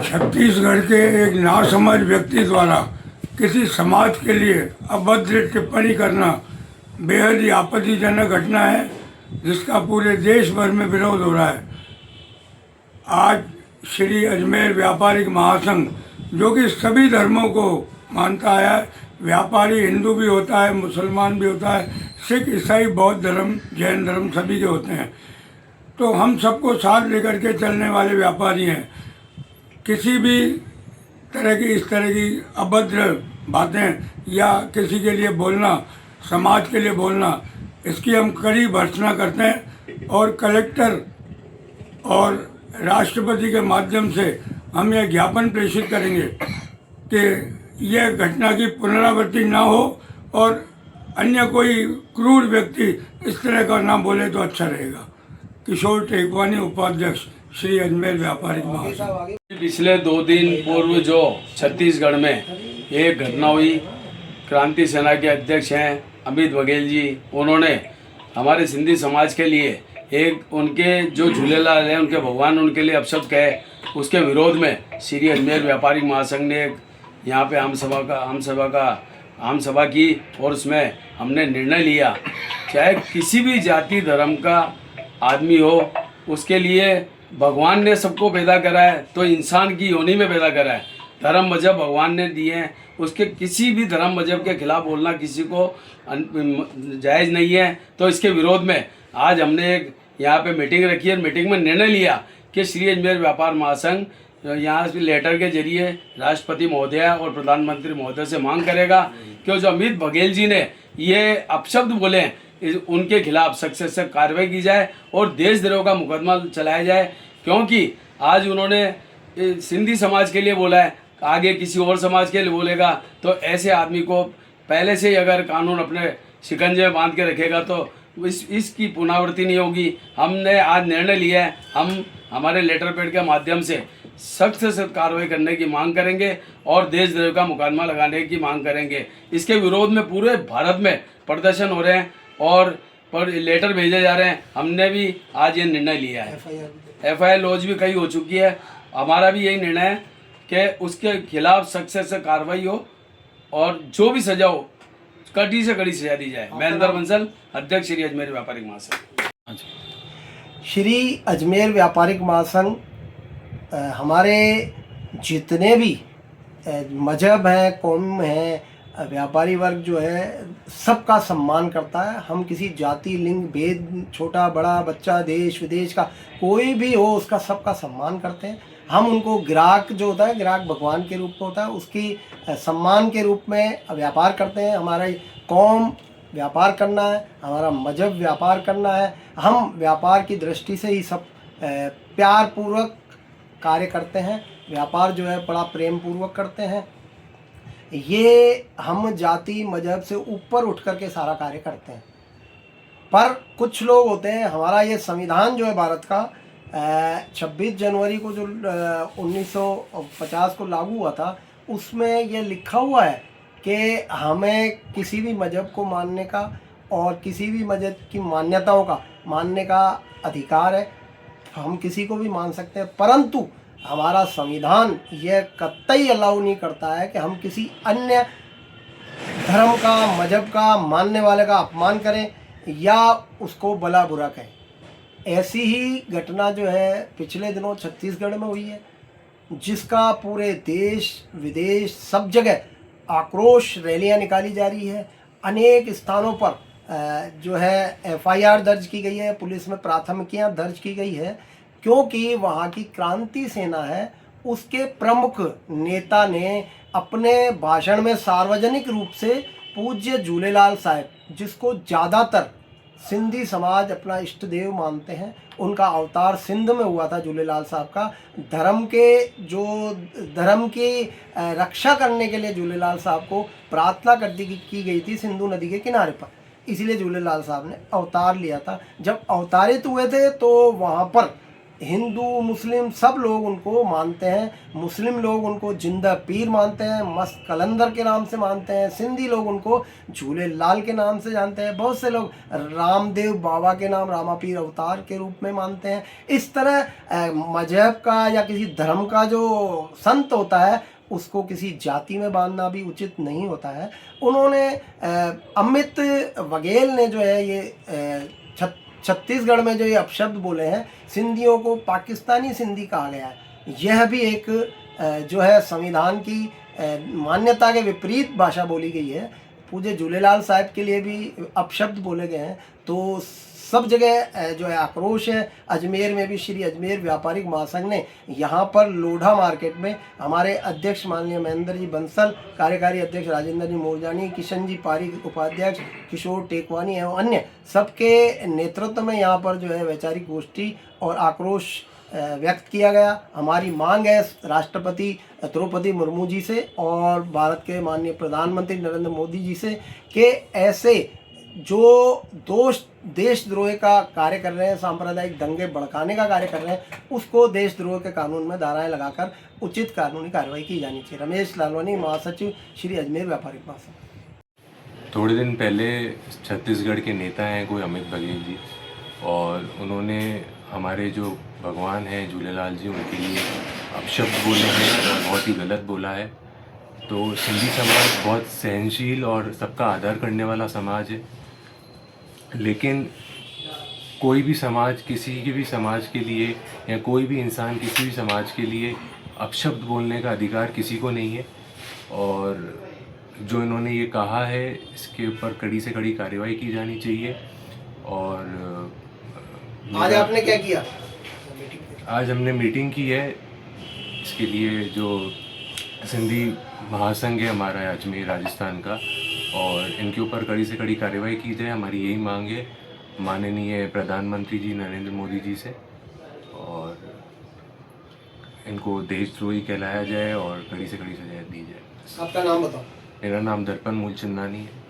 छत्तीसगढ़ के एक नासमझ व्यक्ति द्वारा किसी समाज के लिए अभद्र टिप्पणी करना बेहद ही आपत्तिजनक घटना है, जिसका पूरे देश भर में विरोध हो रहा है। आज श्री अजमेर व्यापारिक महासंघ, जो कि सभी धर्मों को मानता है, व्यापारी हिंदू भी होता है, मुसलमान भी होता है, सिख, ईसाई, बौद्ध धर्म, जैन धर्म सभी के होते हैं, तो हम सबको साथ लेकर के चलने वाले व्यापारी हैं। किसी भी तरह की इस तरह की अभद्र बातें या किसी के लिए बोलना, समाज के लिए बोलना, इसकी हम कड़ी भर्त्सना करते हैं और कलेक्टर और राष्ट्रपति के माध्यम से हम यह ज्ञापन प्रेषित करेंगे कि यह घटना की पुनरावृत्ति ना हो और अन्य कोई क्रूर व्यक्ति इस तरह का ना बोले तो अच्छा रहेगा। किशोर टेकवानी, उपाध्यक्ष, श्री अजमेर व्यापारिक महासंघ। पिछले 2 दिन पूर्व जो छत्तीसगढ़ में एक घटना हुई, क्रांति सेना के अध्यक्ष हैं अमित बघेल जी, उन्होंने हमारे सिंधी समाज के लिए एक उनके जो झूलेलाल हैं, उनके भगवान, उनके लिए अपशब्द कहे, उसके विरोध में श्री अजमेर व्यापारिक महासंघ ने एक यहाँ पे आम सभा की और उसमें हमने निर्णय लिया, चाहे किसी भी जाति धर्म का आदमी हो, उसके लिए भगवान ने सबको पैदा करा है तो इंसान की योनि में पैदा करा है। धर्म मजहब भगवान ने दिए हैं, उसके किसी भी धर्म मजहब के खिलाफ बोलना किसी को जायज़ नहीं है। तो इसके विरोध में आज हमने एक यहाँ पे मीटिंग रखी है। मीटिंग में निर्णय लिया कि श्री अजमेर व्यापार महासंघ यहाँ लेटर के जरिए राष्ट्रपति महोदय और प्रधानमंत्री महोदय से मांग करेगा कि जो अमित बघेल जी ने ये अपशब्द बोले हैं, उनके खिलाफ सख्त से सख्त कार्रवाई की जाए और देशद्रोह का मुकदमा चलाया जाए, क्योंकि आज उन्होंने सिंधी समाज के लिए बोला है, आगे किसी और समाज के लिए बोलेगा तो ऐसे आदमी को पहले से ही अगर कानून अपने शिकंजे में बांध के रखेगा तो इसकी पुनरावृत्ति नहीं होगी। हमने आज निर्णय लिया है, हम हमारे लेटर पैड के माध्यम से सख्त से सख्त कार्रवाई करने की मांग करेंगे और देशद्रोह का मुकदमा लगाने की मांग करेंगे। इसके विरोध में पूरे भारत में प्रदर्शन हो रहे हैं और पर लेटर भेजे जा रहे हैं। हमने भी आज ये निर्णय लिया है। FIR लॉन्च भी कई हो चुकी है। हमारा भी यही निर्णय है कि उसके खिलाफ सख्त से सख्त कार्रवाई हो और जो भी सजा हो कड़ी से कड़ी सजा दी जाए। महेंद्र बंसल, अध्यक्ष श्री अजमेर व्यापारिक महासंघ। श्री अजमेर व्यापारिक महासंघ हमारे जितने भी मजहब हैं, कौम हैं, व्यापारी वर्ग जो है, सबका सम्मान करता है। हम किसी जाति, लिंग, भेद, छोटा बड़ा, बच्चा, देश विदेश का कोई भी हो, उसका सबका सम्मान करते हैं। हम उनको ग्राहक जो होता है, ग्राहक भगवान के रूप में होता है, उसकी सम्मान के रूप में व्यापार करते हैं। हमारा कौम व्यापार करना है, हमारा मजहब व्यापार करना है। हम व्यापार की दृष्टि से ही सब प्यार पूर्वक कार्य करते हैं। व्यापार जो है बड़ा प्रेम पूर्वक करते हैं। ये हम जाति मजहब से ऊपर उठ करके सारा कार्य करते हैं। पर कुछ लोग होते हैं, हमारा ये संविधान जो है भारत का 26 जनवरी को जो 1950 को लागू हुआ था, उसमें ये लिखा हुआ है कि हमें किसी भी मजहब को मानने का और किसी भी मजहब की मान्यताओं का मानने का अधिकार है। हम किसी को भी मान सकते हैं, परंतु हमारा संविधान यह कतई अलाउ नहीं करता है कि हम किसी अन्य धर्म का, मजहब का मानने वाले का अपमान करें या उसको भला बुरा कहें। ऐसी ही घटना जो है पिछले दिनों छत्तीसगढ़ में हुई है, जिसका पूरे देश विदेश सब जगह आक्रोश रैलियां निकाली जा रही है। अनेक स्थानों पर जो है FIR दर्ज की गई है, पुलिस में प्राथमिकियां दर्ज की गई है, क्योंकि वहाँ की क्रांति सेना है, उसके प्रमुख नेता ने अपने भाषण में सार्वजनिक रूप से पूज्य झूलेलाल साहब, जिसको ज़्यादातर सिंधी समाज अपना इष्ट देव मानते हैं, उनका अवतार सिंध में हुआ था झूलेलाल साहब का। धर्म की रक्षा करने के लिए झूलेलाल साहब को प्रार्थना की गई थी सिंधु नदी के किनारे पर, इसलिए झूलेलाल साहब ने अवतार लिया था। जब अवतारित हुए थे तो वहाँ पर हिंदू मुस्लिम सब लोग उनको मानते हैं। मुस्लिम लोग उनको जिंदा पीर मानते हैं, मस्त कलंदर के नाम से मानते हैं। सिंधी लोग उनको झूले लाल के नाम से जानते हैं। बहुत से लोग रामदेव बाबा के नाम रामापीर अवतार के रूप में मानते हैं। इस तरह मजहब का या किसी धर्म का जो संत होता है उसको किसी जाति में बांधना भी उचित नहीं होता है। उन्होंने अमित बघेल ने जो है ये छत्तीसगढ़ में जो ये अपशब्द बोले हैं, सिंधियों को पाकिस्तानी सिंधी कहा गया है, यह भी एक जो है संविधान की मान्यता के विपरीत भाषा बोली गई है। पूज्य झूलेलाल साहब के लिए भी अपशब्द बोले गए हैं। तो सब जगह जो है आक्रोश है। अजमेर में भी श्री अजमेर व्यापारिक महासंघ ने यहाँ पर लोढ़ा मार्केट में हमारे अध्यक्ष माननीय महेंद्र जी बंसल, कार्यकारी अध्यक्ष राजेंद्र जी मोरजानी, किशन जी पारिक उपाध्यक्ष, किशोर टेकवानी एवं अन्य सबके नेतृत्व में यहाँ पर जो है वैचारिक गोष्ठी और आक्रोश व्यक्त किया गया। हमारी मांग है राष्ट्रपति द्रौपदी मुर्मू जी से और भारत के माननीय प्रधानमंत्री नरेंद्र मोदी जी से कि ऐसे जो देशद्रोह का कार्य कर रहे हैं, सांप्रदायिक दंगे भड़काने का कार्य कर रहे हैं, उसको देशद्रोह के कानून में धाराएं लगाकर उचित कानूनी कार्रवाई की जानी चाहिए। रमेश लालवानी, महासचिव श्री अजमेर व्यापारिक महासंघ। थोड़े दिन पहले छत्तीसगढ़ के नेता हैं कोई अमित बघेल जी, और उन्होंने हमारे जो भगवान हैं झूलेलाल जी उनके लिए अपशब्द बोले हैं और बहुत ही गलत बोला है। तो सिंधी समाज बहुत सहनशील और सबका आदर करने वाला समाज है, लेकिन कोई भी समाज किसी के भी समाज के लिए या कोई भी इंसान किसी भी समाज के लिए अपशब्द बोलने का अधिकार किसी को नहीं है। और जो इन्होंने ये कहा है इसके ऊपर कड़ी से कड़ी कार्रवाई की जानी चाहिए। और आज आपने क्या किया? आज हमने मीटिंग की है इसके लिए, जो सिंधी महासंघ है हमारा अजमेर राजस्थान का, और इनके ऊपर कड़ी से कड़ी कार्रवाई की जाए। हमारी यही मांग है माननीय प्रधानमंत्री जी नरेंद्र मोदी जी से, और इनको देशद्रोही कहलाया जाए और कड़ी से कड़ी सजा दी जाए। आपका नाम बताओ। मेरा नाम दर्पण मूलचंदानी है।